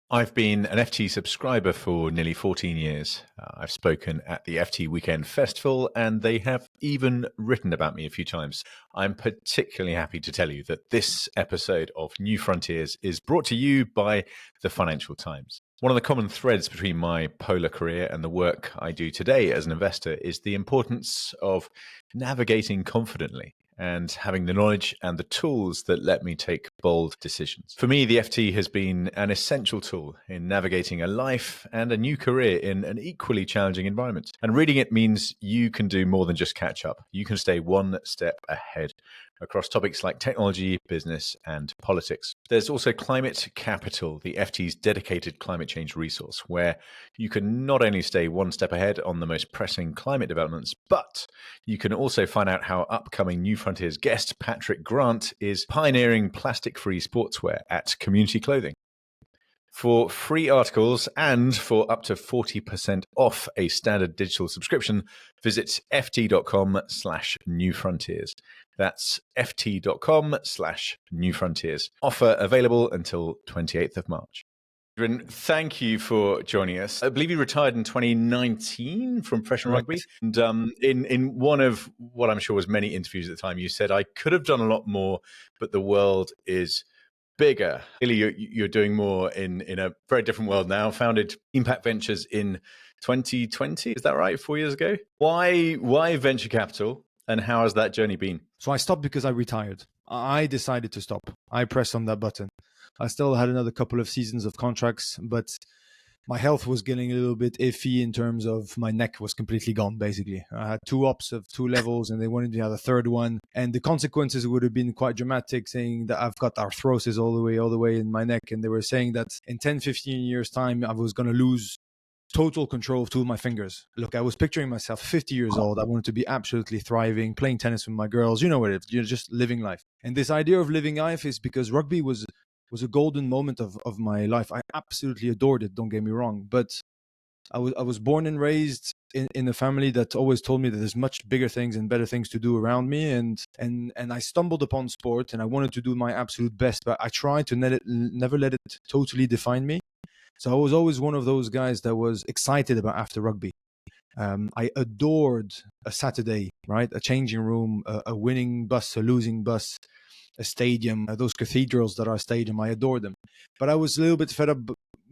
I've been an FT subscriber for nearly 14 years. I've spoken at the FT Weekend Festival, and they have even written about me a few times. I'm particularly happy to tell you that this episode of New Frontiers is brought to you by the Financial Times. One of the common threads between my polar career and the work I do today as an investor is the importance of navigating confidently and having the knowledge and the tools that let me take bold decisions. For me, the FT has been an essential tool in navigating a life and a new career in an equally challenging environment. And reading it means you can do more than just catch up. You can stay one step ahead across topics like technology, business, and politics. There's also Climate Capital, the FT's dedicated climate change resource, where you can not only stay one step ahead on the most pressing climate developments, but you can also find out how upcoming New Frontiers guest Patrick Grant is pioneering plastic-free sportswear at Community Clothing. For free articles and for up to 40% off a standard digital subscription, visit ft.com/newfrontiers. That's ft.com/newfrontiers. Offer available until 28th of March. Adrian, thank you for joining us. I believe you retired in 2019 from professional rugby. And in one of what I'm sure was many interviews at the time, you said, I could have done a lot more, but the world is bigger. Clearly, you're doing more in a very different world now. Founded Teampact Ventures in 2020. Is that right? 4 years ago? Why venture capital? And how has that journey been? So I stopped because I retired. I decided to stop. I pressed on that button. I still had another couple of seasons of contracts, but my health was getting a little bit iffy in terms of my neck was completely gone, basically. I had 2 ops of 2 levels and they wanted to have a third one. And the consequences would have been quite dramatic, saying that I've got arthrosis all the way in my neck. And they were saying that in 10, 15 years time, I was going to lose total control of 2 of my fingers. Look, I was picturing myself 50 years old. I wanted to be absolutely thriving, playing tennis with my girls. You know what it is. You're just living life. And this idea of living life is because rugby was a golden moment of my life. I absolutely adored it, don't get me wrong. But I was born and raised in a family that always told me that there's much bigger things and better things to do around me. And I stumbled upon sport and I wanted to do my absolute best, but I tried to never let it totally define me. So I was always one of those guys that was excited about after rugby. I adored a Saturday, right? A changing room, a winning bus, a losing bus, a stadium, those cathedrals that are a stadium. I adore them. But I was a little bit fed up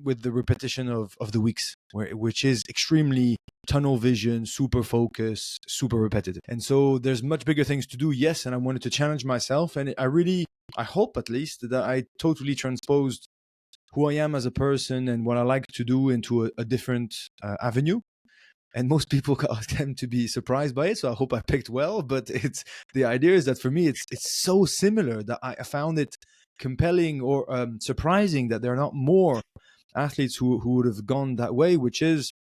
with the repetition of the weeks, which is extremely tunnel vision, super focus, super repetitive. And so there's much bigger things to do, yes, and I wanted to challenge myself. And I hope at least that I totally transposed who I am as a person and what I like to do into a different avenue. And most people tend to be surprised by it, so I hope I picked well. But the idea is that for me, it's so similar that I found it compelling or surprising that there are not more athletes who would have gone that way, which is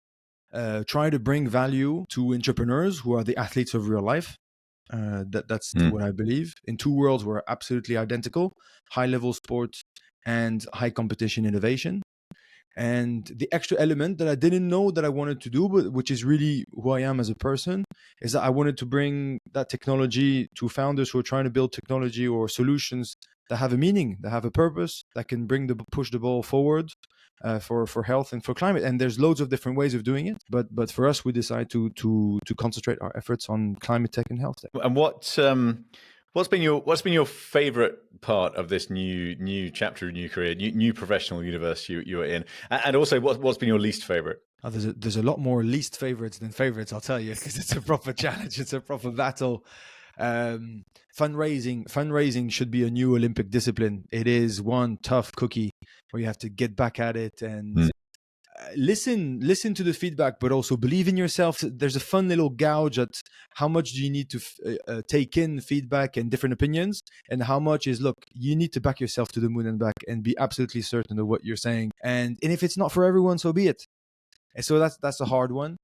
try to bring value to entrepreneurs who are the athletes of real life. That's what I believe. In 2 worlds, we're absolutely identical: high-level sport and high competition innovation. And the extra element that I didn't know that I wanted to do, but which is really who I am as a person, is that I wanted to bring that technology to founders who are trying to build technology or solutions that have a meaning, that have a purpose, that can push the ball forward for health and for climate. And there's loads of different ways of doing it. But for us, we decide to concentrate our efforts on climate tech and health tech. And what's been your favorite part of this new chapter of new career, new professional universe you are in, and also what's been your least favorite? Oh, there's a lot more least favorites than favorites, I'll tell you, because it's a proper challenge, it's a proper battle. Fundraising should be a new Olympic discipline. It is one tough cookie where you have to get back at it and listen to the feedback, but also believe in yourself. There's a fun little gauge at how much do you need to take in feedback and different opinions, and how much is, look, you need to back yourself to the moon and back and be absolutely certain of what you're saying. And if it's not for everyone, so be it. And so that's a hard one.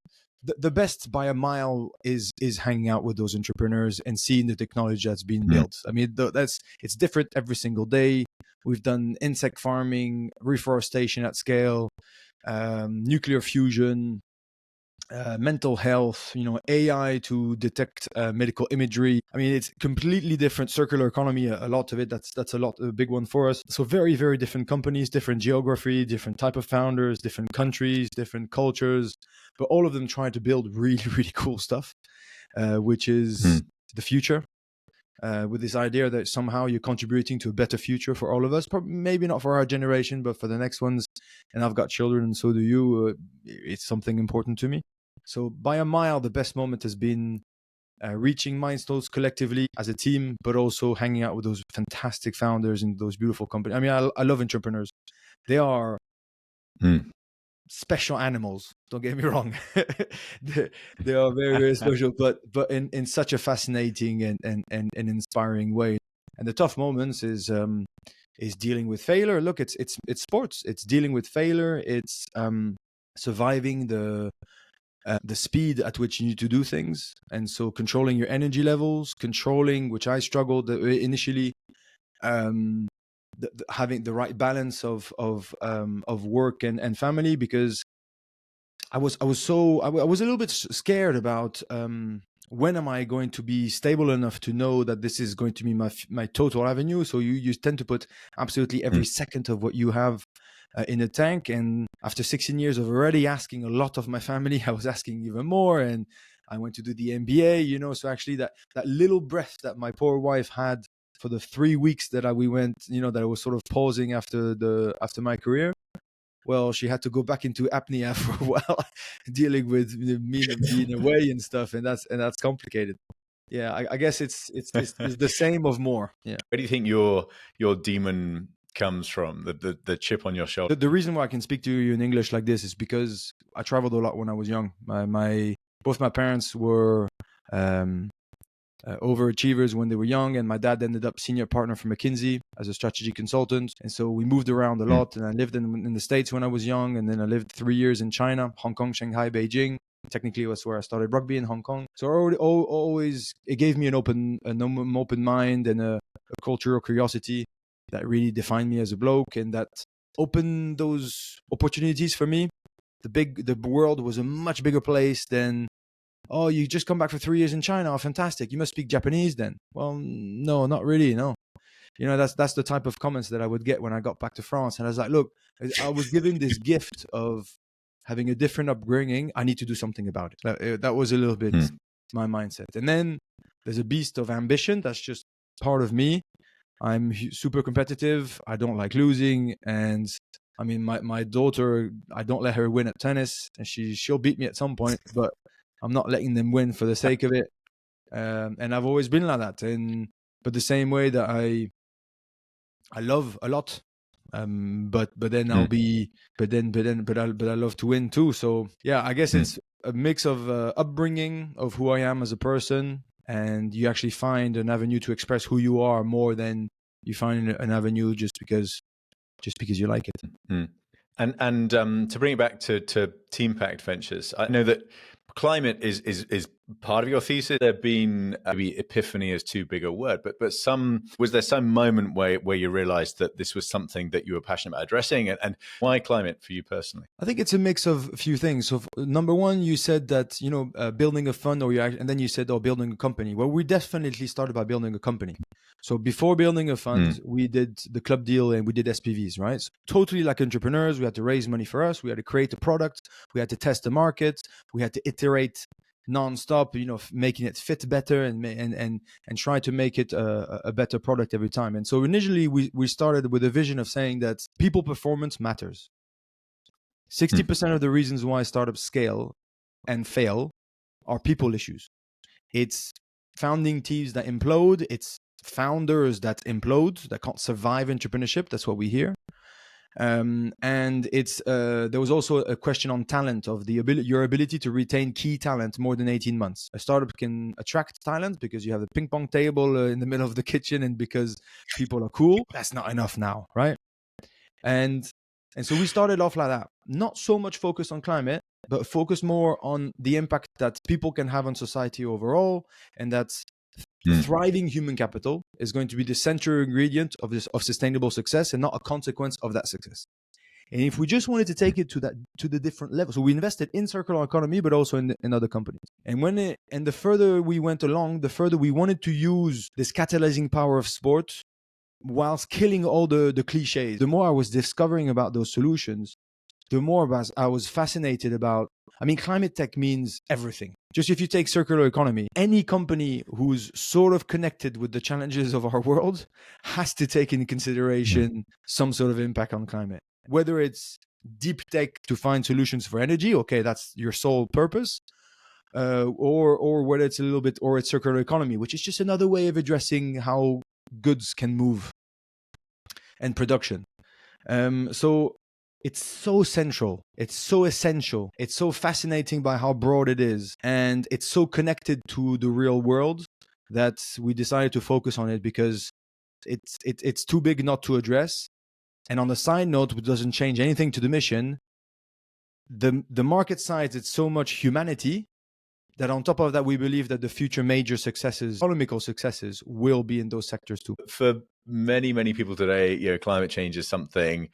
The best by a mile is hanging out with those entrepreneurs and seeing the technology that's being built. I mean, it's different every single day. We've done insect farming, reforestation at scale, nuclear fusion, mental health, AI to detect medical imagery. I mean, it's completely different. Circular economy, a lot of it. That's a big one for us. So very, very different companies, different geography, different type of founders, different countries, different cultures, but all of them trying to build really, really cool stuff, which is the future. With this idea that somehow you're contributing to a better future for all of us, maybe not for our generation, but for the next ones. And I've got children, and so do you. It's something important to me. So by a mile, the best moment has been reaching milestones collectively as a team, but also hanging out with those fantastic founders and those beautiful companies. I mean, I love entrepreneurs. They are special animals. Don't get me wrong. they are very, very special, but in such a fascinating and inspiring way. And the tough moments is dealing with failure. Look, it's sports. It's dealing with failure. It's surviving the speed at which you need to do things, and so controlling your energy levels, controlling, which I struggled initially, having the right balance of work and family, because I was a little bit scared about when am I going to be stable enough to know that this is going to be my total avenue. So you tend to put absolutely every second of what you have in a tank. And after 16 years of already asking a lot of my family, I was asking even more. And I went to do the MBA, so actually that little breath that my poor wife had for the 3 weeks that we went, that I was sort of pausing after my career. Well, she had to go back into apnea for a while, dealing with me being away and stuff. And that's complicated. Yeah, I guess it's the same of more. Yeah. Where do you think your demon comes from, the chip on your shoulder? The reason why I can speak to you in English like this is because I traveled a lot when I was young. Both my parents were overachievers when they were young, and my dad ended up senior partner for McKinsey as a strategy consultant. And so we moved around a lot, and I lived in the States when I was young, and then I lived 3 years in China, Hong Kong, Shanghai, Beijing. Technically, that's where I started rugby, in Hong Kong. So always it gave me an open mind and a cultural curiosity that really defined me as a bloke, and that opened those opportunities for me. The world was a much bigger place than, oh, you just come back for 3 years in China. Oh, fantastic. You must speak Japanese then. Well, no, not really. No. That's the type of comments that I would get when I got back to France. And I was like, look, I was given this gift of having a different upbringing. I need to do something about it. That was a little bit my mindset. And then there's a beast of ambition. That's just part of me. I'm super competitive. I don't like losing. And I mean, my daughter, I don't let her win at tennis, and she'll beat me at some point, but I'm not letting them win for the sake of it. And I've always been like that. But the same way that I love a lot, but then I'll be, but I love to win too. So yeah, I guess it's a mix of upbringing, of who I am as a person, and you actually find an avenue to express who you are more than you find an avenue just because you like it. And to bring it back to Teampact Ventures, I know that climate is part of your thesis. There have been, maybe epiphany is too big a word, but was there some moment where you realized that this was something that you were passionate about addressing, and why climate for you personally? I think it's a mix of a few things. So number one, you said that, building a fund, and then you said, building a company. Well, we definitely started by building a company. So before building a fund, we did the club deal and we did SPVs, right? So totally like entrepreneurs, we had to raise money for us. We had to create a product. We had to test the market. We had to iterate non-stop, making it fit better and try to make it a better product every time. And so initially we started with a vision of saying that people performance matters. 60% of the reasons why startups scale and fail are people issues. It's founding teams that implode. It's founders that implode, that can't survive entrepreneurship. That's what we hear. And it's there was also a question on talent, of your ability to retain key talent more than 18 months. A startup can attract talent because you have a ping pong table in the middle of the kitchen and because people are cool. That's not enough now, right? And so we started off like that. Not so much focused on climate, but focused more on the impact that people can have on society overall, and that's thriving human capital is going to be the central ingredient of sustainable success and not a consequence of that success. And if we just wanted to take it to the different levels, so we invested in circular economy, but also in other companies. And the further we went along, the further we wanted to use this catalyzing power of sport whilst killing all the cliches. The more I was discovering about those solutions, the more I was fascinated about. I mean, climate tech means everything. Just if you take circular economy, any company who's sort of connected with the challenges of our world has to take into consideration some sort of impact on climate. Whether it's deep tech to find solutions for energy, okay, that's your sole purpose, or whether it's a little bit, or it's circular economy, which is just another way of addressing how goods can move and production. So it's so central, it's so essential, it's so fascinating by how broad it is, and it's so connected to the real world that we decided to focus on it because it's too big not to address. And on the side note, which doesn't change anything to the mission, the market size, it's so much humanity that on top of that, we believe that the future major successes, economical successes, will be in those sectors too. For many, many people today, climate change is something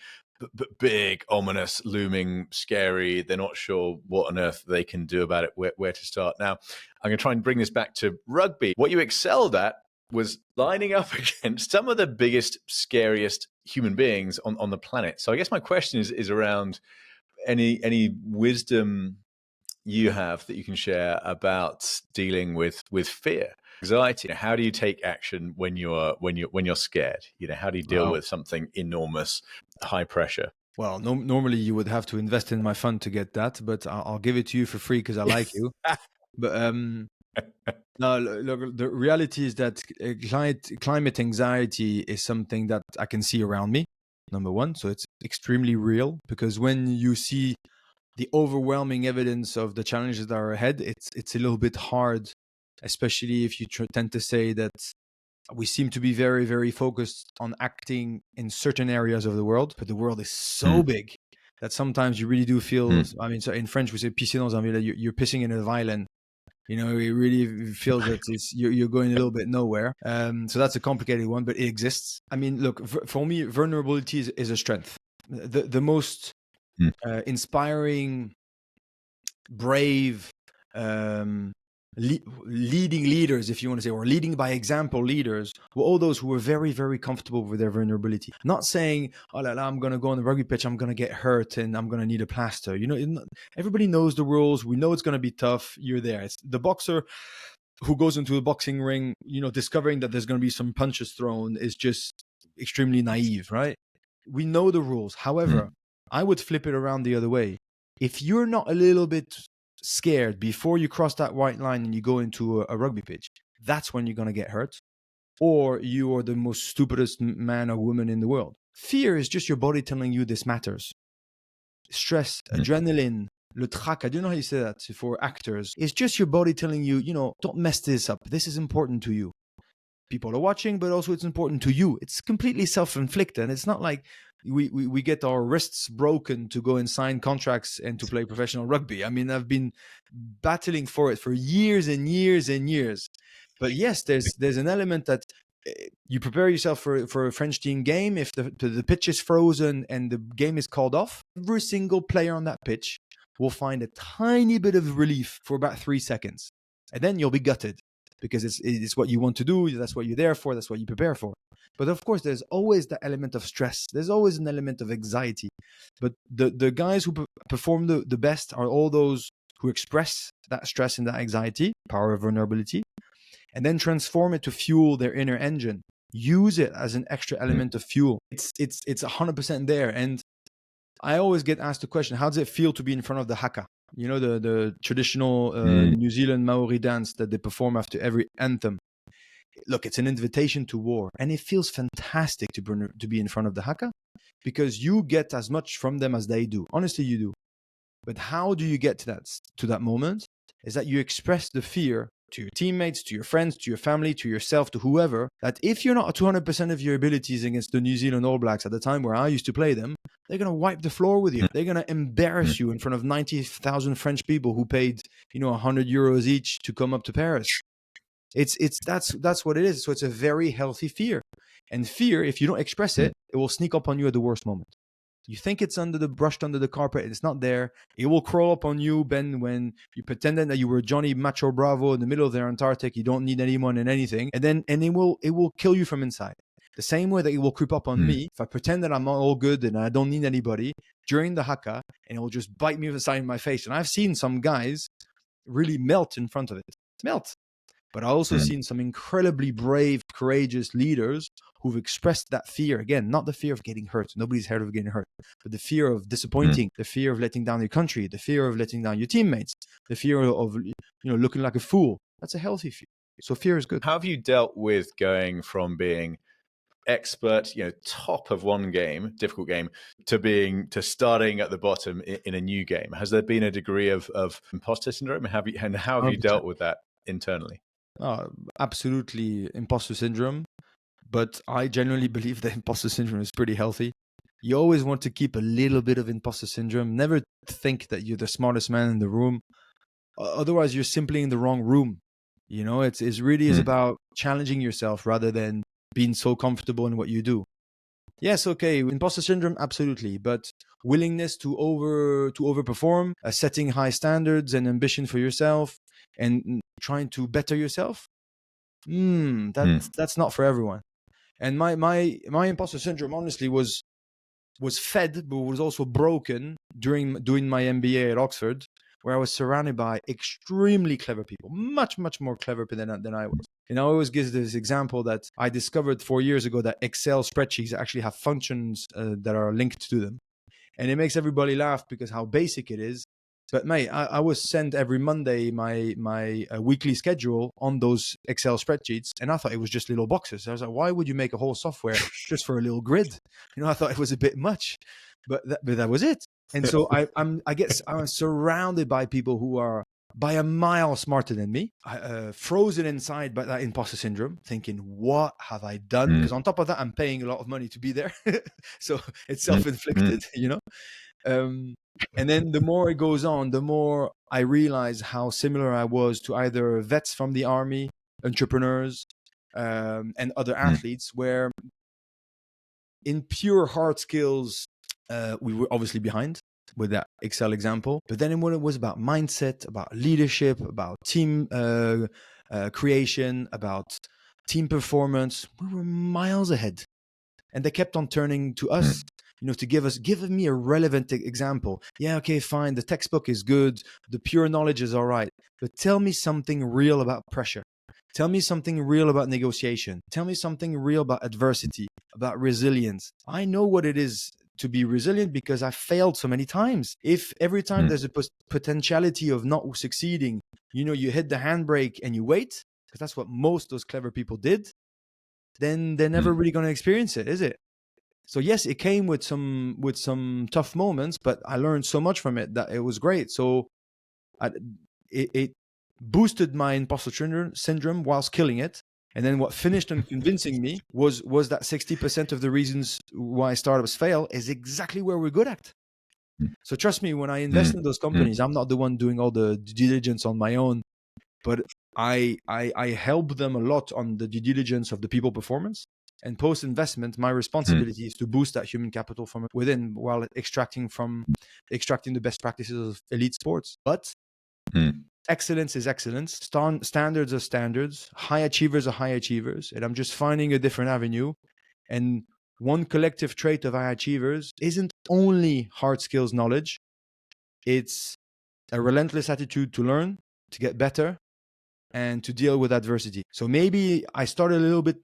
big, ominous, looming, scary. They're not sure what on earth they can do about it, where to start. Now, I'm going to try and bring this back to rugby. What you excelled at was lining up against some of the biggest, scariest human beings on the planet. So I guess my question is around any wisdom you have that you can share about dealing with fear, anxiety. How do you take action when you're scared? How do you deal with something enormous, high pressure? Well, normally you would have to invest in my fund to get that, but I'll give it to you for free because I like you. But no, look, the reality is that climate anxiety is something that I can see around me, number one. So it's extremely real, because when you see the overwhelming evidence of the challenges that are ahead, it's a little bit hard, especially if you tend to say that we seem to be very, very focused on acting in certain areas of the world, but the world is so big that sometimes you really do feel, I mean, so in French we say pisser dans un violon, you're pissing in a violin. It really feels that you're going a little bit nowhere. So that's a complicated one, but it exists. I mean, look, for me, vulnerability is a strength. The most inspiring, brave, leading leaders, if you want to say, or leading by example leaders, were all those who were very, very comfortable with their vulnerability. Not saying, oh la la, I'm going to go on the rugby pitch, I'm going to get hurt and I'm going to need a plaster. Everybody knows the rules. We know it's going to be tough. You're there. It's the boxer who goes into a boxing ring, discovering that there's going to be some punches thrown is just extremely naive, right? We know the rules. However, I would flip it around the other way. If you're not a little bit scared before you cross that white line and you go into a rugby pitch, that's when you're going to get hurt, or you are the most stupidest man or woman in the world. Fear is just your body telling you this matters. Stress, adrenaline, le trac, I don't know how you say that for actors. It's just your body telling you, don't mess this up. This is important to you. People are watching, but also it's important to you. It's completely self-inflicted. And it's not like we get our wrists broken to go and sign contracts and to play professional rugby. I mean, I've been battling for it for years and years and years. But yes, there's an element that you prepare yourself for a French team game. If the pitch is frozen and the game is called off, every single player on that pitch will find a tiny bit of relief for about 3 seconds. And then you'll be gutted, because it's what you want to do. That's what you're there for. That's what you prepare for. But of course, there's always the element of stress. There's always an element of anxiety. But the guys who perform the best are all those who express that stress and that anxiety, power of vulnerability, and then transform it to fuel their inner engine. Use it as an extra element of fuel. It's 100% there. And I always get asked the question, how does it feel to be in front of the haka? The traditional New Zealand Maori dance that they perform after every anthem. Look, it's an invitation to war, and it feels fantastic to be in front of the haka, because you get as much from them as they do. Honestly, you do. But how do you get to that moment? Is that you express the fear to your teammates, to your friends, to your family, to yourself, to whoever, that if you're not at 200% of your abilities against the New Zealand All Blacks at the time where I used to play them, they're going to wipe the floor with you. They're going to embarrass you in front of 90,000 French people who paid, 100 euros each to come up to Paris. That's what it is. So it's a very healthy fear. And fear, if you don't express it, it will sneak up on you at the worst moment. You think it's brushed under the carpet, and it's not there. It will crawl up on you, Ben, when you pretended that you were Johnny Macho Bravo in the middle of the Antarctic. You don't need anyone and anything, and it will kill you from inside. The same way that it will creep up on me if I pretend that I'm all good and I don't need anybody during the haka, and it will just bite me aside in my face. And I've seen some guys really melt in front of it. Melt. But I also seen some incredibly brave, courageous leaders who've expressed that fear. Again, not the fear of getting hurt. Nobody's heard of getting hurt. But the fear of disappointing, the fear of letting down your country, the fear of letting down your teammates, the fear of looking like a fool. That's a healthy fear. So fear is good. How have you dealt with going from being expert, top of one game, difficult game, to starting at the bottom in a new game? Has there been a degree of imposter syndrome? How have you 100%. dealt with that internally? Absolutely imposter syndrome, but I genuinely believe that imposter syndrome is pretty healthy. You always want to keep a little bit of imposter syndrome. Never think that you're the smartest man in the room. Otherwise, you're simply in the wrong room. It's really is about challenging yourself rather than being so comfortable in what you do. Yes, okay, imposter syndrome, absolutely, but willingness to overperform, setting high standards and ambition for yourself, and trying to better yourself, that's not for everyone. And my imposter syndrome honestly was fed, but was also broken during doing my MBA at Oxford, where I was surrounded by extremely clever people, much more clever than I was. And I always give this example that I discovered 4 years ago that Excel spreadsheets actually have functions that are linked to them, and it makes everybody laugh because how basic it is. But mate, I was sent every Monday my weekly schedule on those Excel spreadsheets, and I thought it was just little boxes. I was like, why would you make a whole software just for a little grid? I thought it was a bit much, but that was it. And so I'm surrounded by people who are by a mile smarter than me, frozen inside by that imposter syndrome, thinking, what have I done? Because on top of that, I'm paying a lot of money to be there. So it's self-inflicted, and then the more it goes on, the more I realize how similar I was to either vets from the army, entrepreneurs, and other athletes, where in pure hard skills, we were obviously behind with that Excel example. But then when it was about mindset, about leadership, about team creation, about team performance, we were miles ahead. And they kept on turning to us, to give me a relevant example. Yeah, okay, fine. The textbook is good. The pure knowledge is all right. But tell me something real about pressure. Tell me something real about negotiation. Tell me something real about adversity, about resilience. I know what it is to be resilient because I failed so many times. If every time there's a potentiality of not succeeding, you hit the handbrake and you wait, because that's what most of those clever people did, then they're never really going to experience it, is it? So yes, it came with some tough moments, but I learned so much from it that it was great. So it boosted my imposter syndrome whilst killing it. And then what finished on convincing me was that 60% of the reasons why startups fail is exactly where we're good at. So trust me, when I invest in those companies, I'm not the one doing all the due diligence on my own, but I help them a lot on the due diligence of the people performance. And post-investment, my responsibility is to boost that human capital from within while extracting the best practices of elite sports. But excellence is excellence. Standards are standards. High achievers are high achievers. And I'm just finding a different avenue. And one collective trait of high achievers isn't only hard skills knowledge. It's a relentless attitude to learn, to get better, and to deal with adversity. So maybe I started a little bit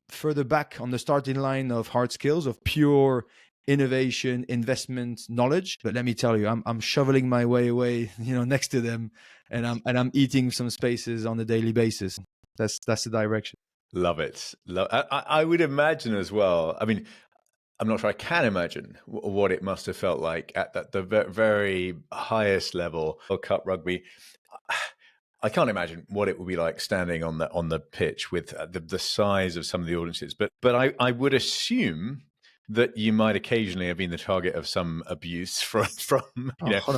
further back on the starting line of hard skills, of pure innovation, investment, knowledge. But let me tell you, I'm shoveling my way away, next to them, and I'm eating some spaces on a daily basis. That's the direction. Love it. I would imagine as well. I mean, I'm not sure I can imagine what it must have felt like at the very highest level of Cup rugby. I can't imagine what it would be like standing on the pitch with the size of some of the audiences. But I would assume that you might occasionally have been the target of some abuse from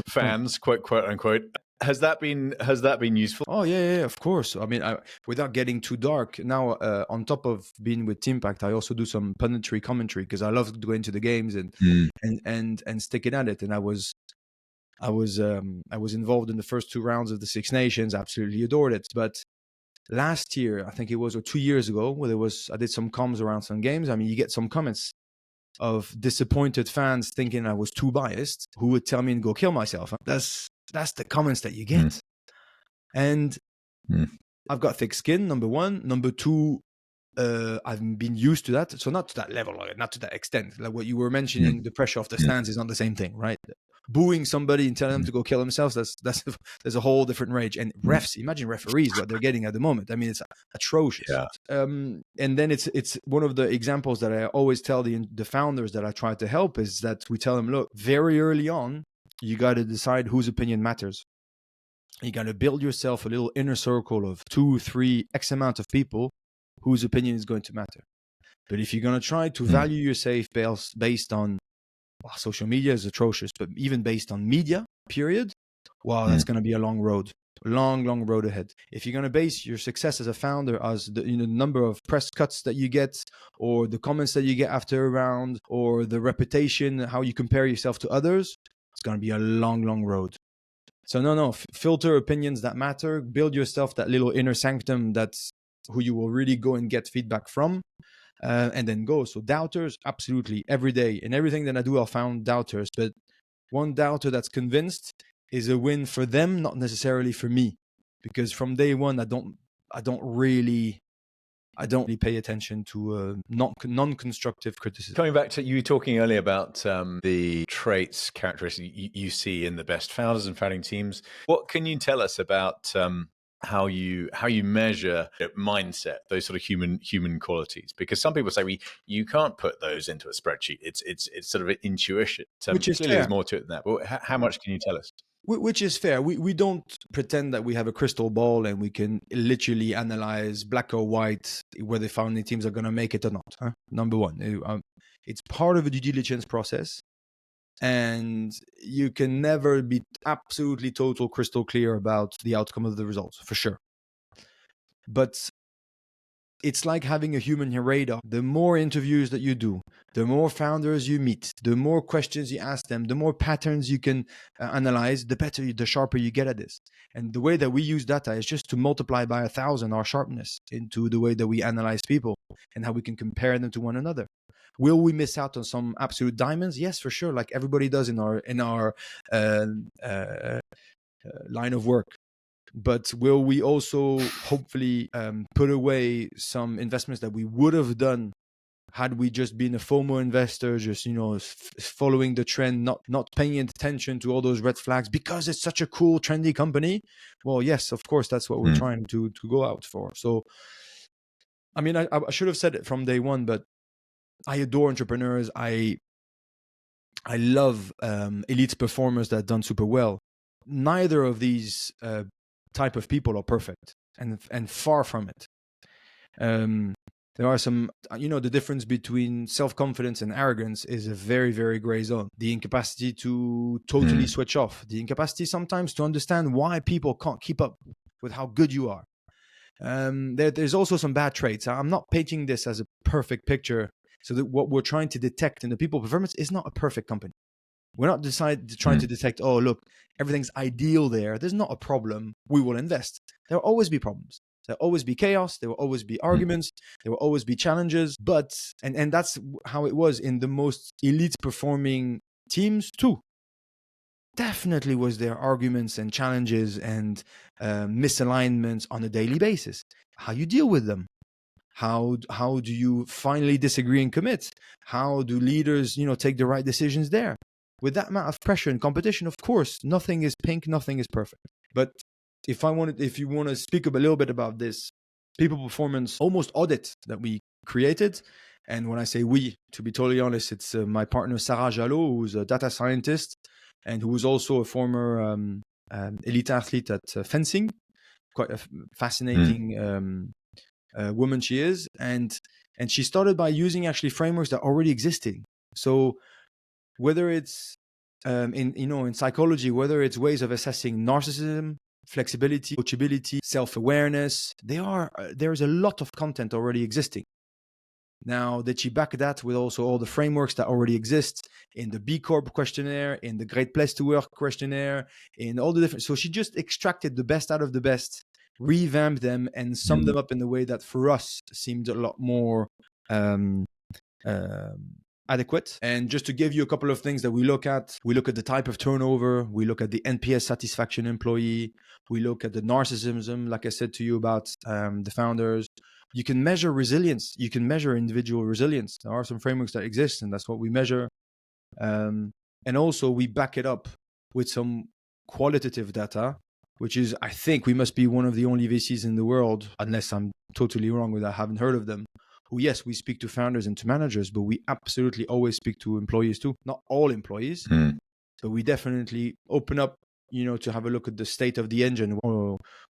fans, quote unquote. Has that been useful? Oh yeah, of course. I mean, without getting too dark, now on top of being with Teampact, I also do some punditry commentary because I love going to the games and Mm. and sticking at it. And I was involved in the first 2 rounds of the Six Nations. Absolutely adored it. But last year, I think it was, or 2 years ago, where I did some comms around some games. I mean, you get some comments of disappointed fans thinking I was too biased, who would tell me to go kill myself. That's the comments that you get. And I've got thick skin, number one. Number two, I've been used to that. So not to that level, not to that extent. Like what you were mentioning, the pressure of the stands is not the same thing, right? Booing somebody and telling them to go kill themselves, there's a whole different rage. And refs, imagine referees, what they're getting at the moment. I mean, it's atrocious. Yeah. And then it's one of the examples that I always tell the founders that I try to help is that we tell them, look, very early on, you got to decide whose opinion matters. You got to build yourself a little inner circle of 2, 3, X amount of people whose opinion is going to matter. But if you're going to try to value yourself based on, well, social media is atrocious, but even based on media, period, wow, that's going to be a long road. Long road ahead. If you're going to base your success as a founder as the number of press cuts that you get, or the comments that you get after a round, or the reputation, how you compare yourself to others, it's going to be a long road. So no, filter opinions that matter. Build yourself that little inner sanctum that's who you will really go and get feedback from, and then go. So doubters, absolutely, every day. In everything that I do, I'll find doubters. But one doubter that's convinced is a win for them, not necessarily for me. Because from day one, I don't really pay attention to non-constructive criticism. Coming back to you talking earlier about the traits, characteristics you see in the best founders and founding teams, what can you tell us about how you measure mindset, those sort of human qualities? Because some people say you can't put those into a spreadsheet. It's sort of an intuition. Which is clearly fair. there's more to it than that. But how much can you tell us? Which is fair. We don't pretend that we have a crystal ball and we can literally analyze black or white whether founding teams are going to make it or not. Huh? Number one, it's part of a due diligence process, and you can never be absolutely total crystal clear about the outcome of the results, for sure. But it's like having a human radar. The more interviews that you do, the more founders you meet, the more questions you ask them, the more patterns you can analyze, the better, the sharper you get at this. And the way that we use data is just to multiply by 1,000 our sharpness into the way that we analyze people and how we can compare them to one another. Will we miss out on some absolute diamonds? Yes, for sure, like everybody does in our line of work. But will we also hopefully put away some investments that we would have done had we just been a FOMO investor, just following the trend, not paying attention to all those red flags because it's such a cool, trendy company? Well, yes, of course, that's what we're trying to go out for. So, I mean, I should have said it from day one, but I adore entrepreneurs. I love elite performers that have done super well. Neither of these type of people are perfect, and far from it. There are some, the difference between self-confidence and arrogance is a very, very gray zone. The incapacity to totally switch off, the incapacity sometimes to understand why people can't keep up with how good you are. There's also some bad traits. I'm not painting this as a perfect picture. So that what we're trying to detect in the people performance is not a perfect company. We're not trying to detect, oh, look, everything's ideal there. There's not a problem. We will invest. There will always be problems. There will always be chaos. There will always be arguments. There will always be challenges. But, and that's how it was in the most elite performing teams too. Definitely was there arguments and challenges and misalignments on a daily basis. How you deal with them? How do you finally disagree and commit? How do leaders, take the right decisions there? With that amount of pressure and competition, of course, nothing is pink, nothing is perfect. But if you want to speak a little bit about this people performance almost audit that we created, and when I say we, to be totally honest, it's my partner Sarah Jalot, who's a data scientist and who was also a former elite athlete at fencing. Quite a fascinating woman she is, and she started by using actually frameworks that already existed. So whether it's in psychology, whether it's ways of assessing narcissism, flexibility, coachability, self-awareness, there's a lot of content already existing. Now that she back that with also all the frameworks that already exist in the B Corp questionnaire, in the Great Place to Work questionnaire, in all the different. So she just extracted the best out of the best, revamped them, and summed them up in a way that for us seemed a lot more adequate. And just to give you a couple of things that we look at the type of turnover, we look at the NPS satisfaction employee, we look at the narcissism, like I said to you about the founders. You can measure resilience. You can measure individual resilience. There are some frameworks that exist, and that's what we measure. And also, we back it up with some qualitative data, which is, I think, we must be one of the only VCs in the world, unless I'm totally wrong with that, I haven't heard of them, who, yes, we speak to founders and to managers, but we absolutely always speak to employees too. Not all employees, but we definitely open up, to have a look at the state of the engine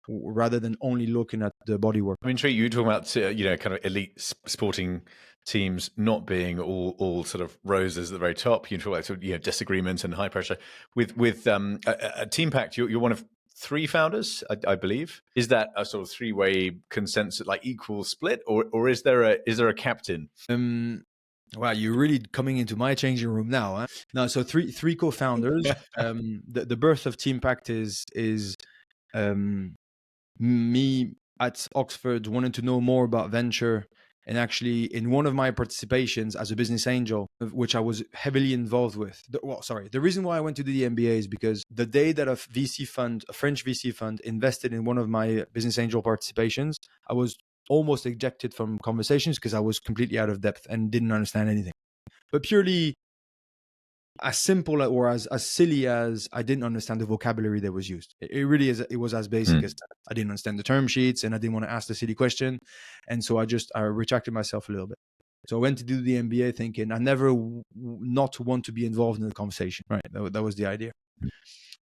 rather than only looking at the bodywork. I'm intrigued. You talking about kind of elite sporting teams not being all sort of roses at the very top. You talk about disagreement and high pressure. With Team Pact, you're one of 3 founders, I believe. Is that a sort of 3-way consensus, like equal split, or is there a captain? Wow, you're really coming into my changing room now. Huh? No, so three co-founders. The birth of Team Pact is me at Oxford wanting to know more about venture, and actually in one of my participations as a business angel, which I was heavily involved with. The reason why I went to do the MBA is because the day that a French VC fund invested in one of my business angel participations, I was almost ejected from conversations because I was completely out of depth and didn't understand anything. But purely as simple or as silly as I didn't understand the vocabulary that was used. It really is. It was as basic as that. I didn't understand the term sheets and I didn't want to ask the silly question. And so I retracted myself a little bit. So I went to do the MBA thinking I never not want to be involved in the conversation. Right. That was the idea.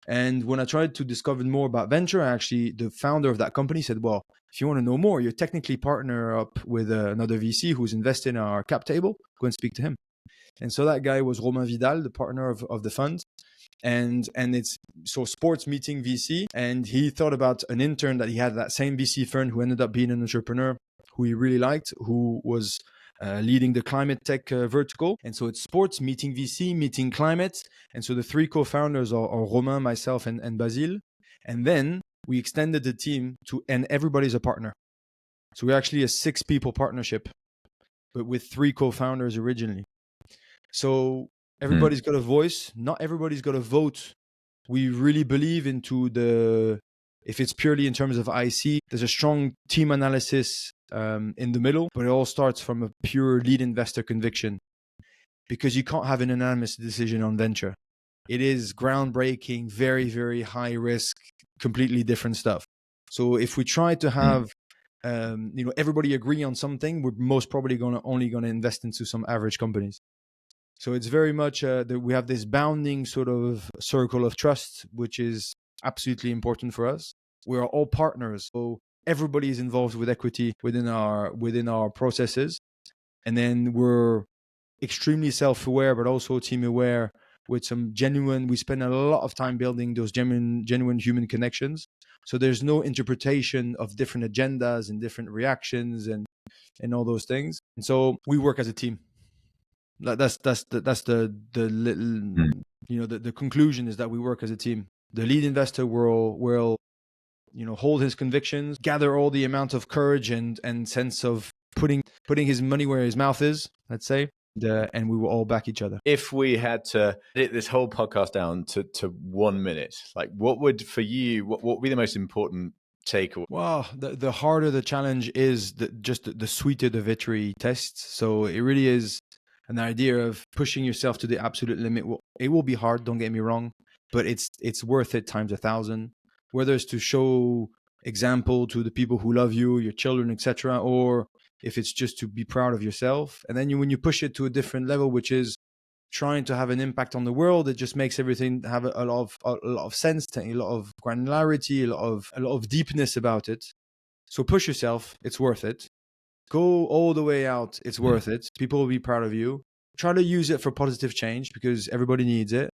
And when I tried to discover more about venture, actually, the founder of that company said, well, if you want to know more, you're technically partner up with another VC who's invested in our cap table. Go and speak to him. And so that guy was Romain Vidal, the partner of the fund. And it's so sports meeting VC. And he thought about an intern that he had at that same VC firm who ended up being an entrepreneur who he really liked, who was leading the climate tech vertical. And so it's sports meeting VC, meeting climate. And so the 3 co-founders are Romain, myself, and Basile. And then we extended the team and everybody's a partner. So we're actually a 6-people partnership, but with 3 co-founders originally. So everybody's got a voice. Not everybody's got a vote. We really believe if it's purely in terms of IC, there's a strong team analysis in the middle, but it all starts from a pure lead investor conviction, because you can't have an unanimous decision on venture. It is groundbreaking, very, very high risk, completely different stuff. So if we try to have everybody agree on something, we're most probably only going to invest into some average companies. So it's very much that we have this bounding sort of circle of trust, which is absolutely important for us. We are all partners, so everybody is involved with equity within our processes, and then we're extremely self-aware, but also team-aware with some genuine. We spend a lot of time building those genuine human connections. So there's no interpretation of different agendas and different reactions and all those things. And so we work as a team. That's the conclusion is that we work as a team. The lead investor will hold his convictions, gather all the amount of courage and sense of putting his money where his mouth is, let's say, and we will all back each other. If we had to edit this whole podcast down to 1 minute, like what would be the most important takeaway? Well, the harder the challenge is, the sweeter the victory test. So it really is an idea of pushing yourself to the absolute limit. It will be hard, don't get me wrong, but it's worth it times 1,000. Whether it's to show example to the people who love you, your children, etc., or if it's just to be proud of yourself. And then when you push it to a different level, which is trying to have an impact on the world, it just makes everything have a lot of sense, a lot of granularity, a lot of deepness about it. So push yourself, it's worth it. Go all the way out, it's worth it. People will be proud of you. Try to use it for positive change because everybody needs it.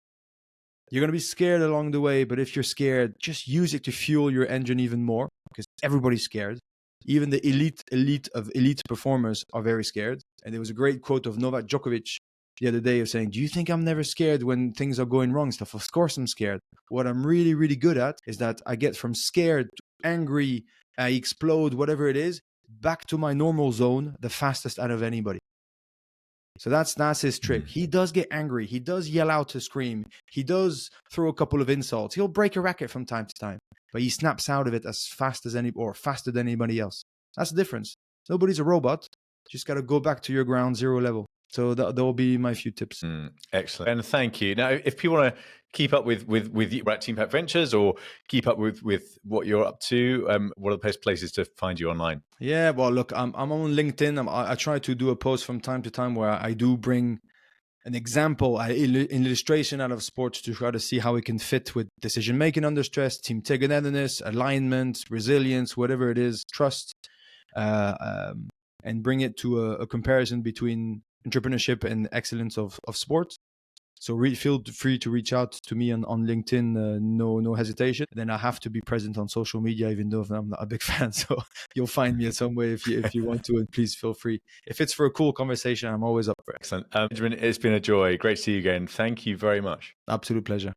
You're going to be scared along the way, but if you're scared, just use it to fuel your engine even more, because everybody's scared. Even the elite of elite performers are very scared. And there was a great quote of Novak Djokovic the other day of saying, do you think I'm never scared when things are going wrong stuff? Of course I'm scared. What I'm really, really good at is that I get from scared to angry, I explode, whatever it is, back to my normal zone the fastest out of anybody. So that's his trick. He does get angry. He does yell out to scream. He does throw a couple of insults. He'll break a racket from time to time, but he snaps out of it as fast as faster than anybody else. That's the difference. Nobody's a robot. Just got to go back to your ground zero level. So that will be my few tips. Excellent. And thank you. Now, if people want to keep up with you at Teampact Ventures or keep up with what you're up to, what are the best places to find you online? Yeah, well, look, I'm on LinkedIn. I try to do a post from time to time where I do bring an example, an illustration out of sports to try to see how it can fit with decision-making under stress, team togetherness, alignment, resilience, whatever it is, trust, and bring it to a comparison between entrepreneurship and excellence of sport. So feel free to reach out to me on LinkedIn, no hesitation. Then I have to be present on social media, even though I'm not a big fan. So you'll find me in some way if you want to, and please feel free. If it's for a cool conversation, I'm always up for it. Excellent. Benjamin, it's been a joy. Great to see you again. Thank you very much. Absolute pleasure.